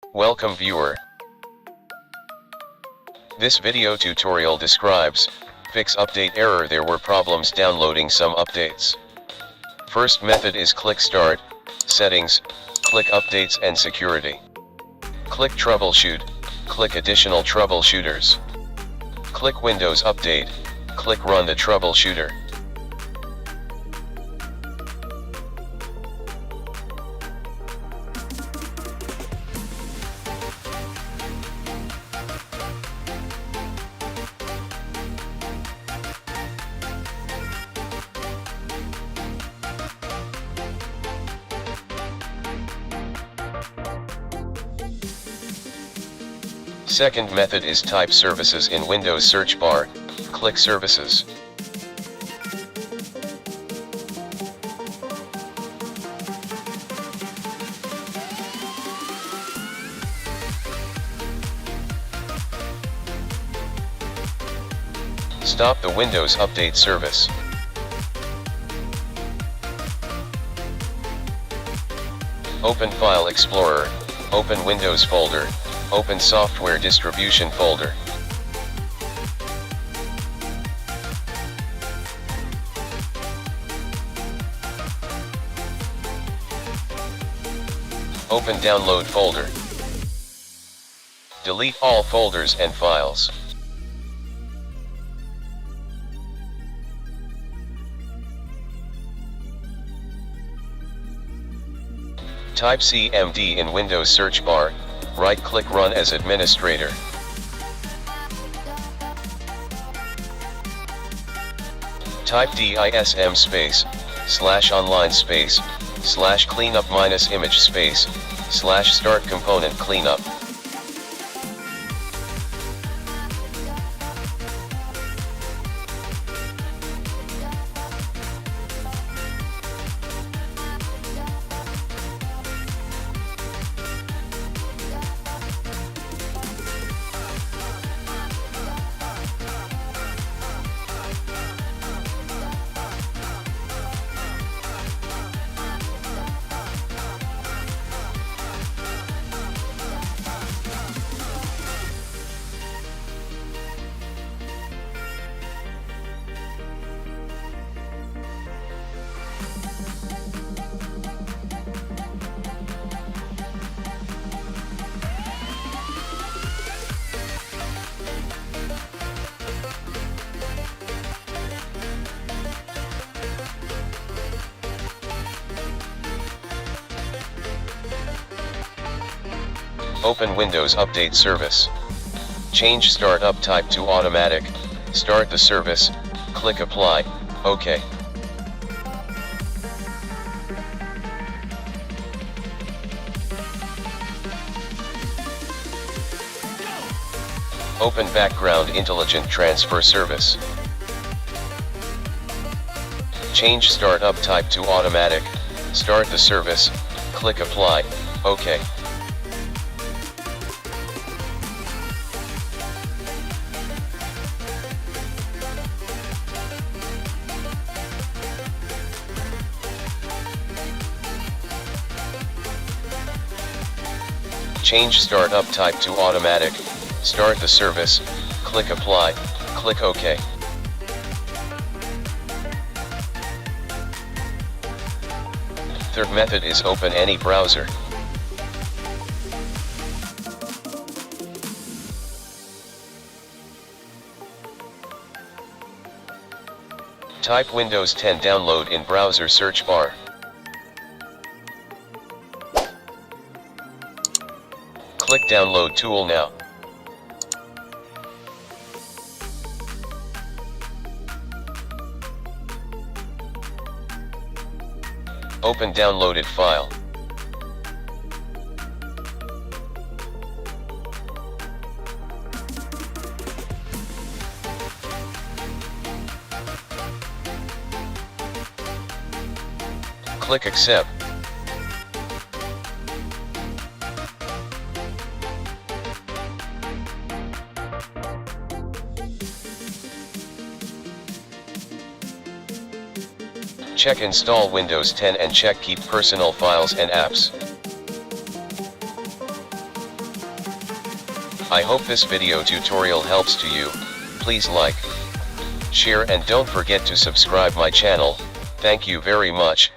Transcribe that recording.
Welcome viewer. This video tutorial describes, fix update error. There were problems downloading some updates. First method is click Start, Settings, click Updates and Security. Click Troubleshoot, click Additional Troubleshooters. Click Windows Update, click Run the Troubleshooter. Second method is type Services in Windows search bar, click Services. Stop the Windows Update service. Open File Explorer, open Windows folder, open Software Distribution folder. Open Download folder. Delete all folders and files. Type CMD in Windows search bar, right-click Run as administrator. Type DISM space, /online space, /cleanup -image space, /start component cleanup. Open Windows Update service. Change Startup type to Automatic, start the service, click Apply, OK. Open Background Intelligent Transfer service. Change Startup type to Automatic, start the service, click Apply, OK. Change Startup type to Automatic, start the service, click Apply, click OK. Third method is open any browser. Type Windows 10 download in browser search bar. Click Download tool now. Open downloaded file. Click Accept. Check Install Windows 10 and check Keep Personal Files and Apps. I hope this video tutorial helps to you. Please like, share and don't forget to subscribe my channel. Thank you very much.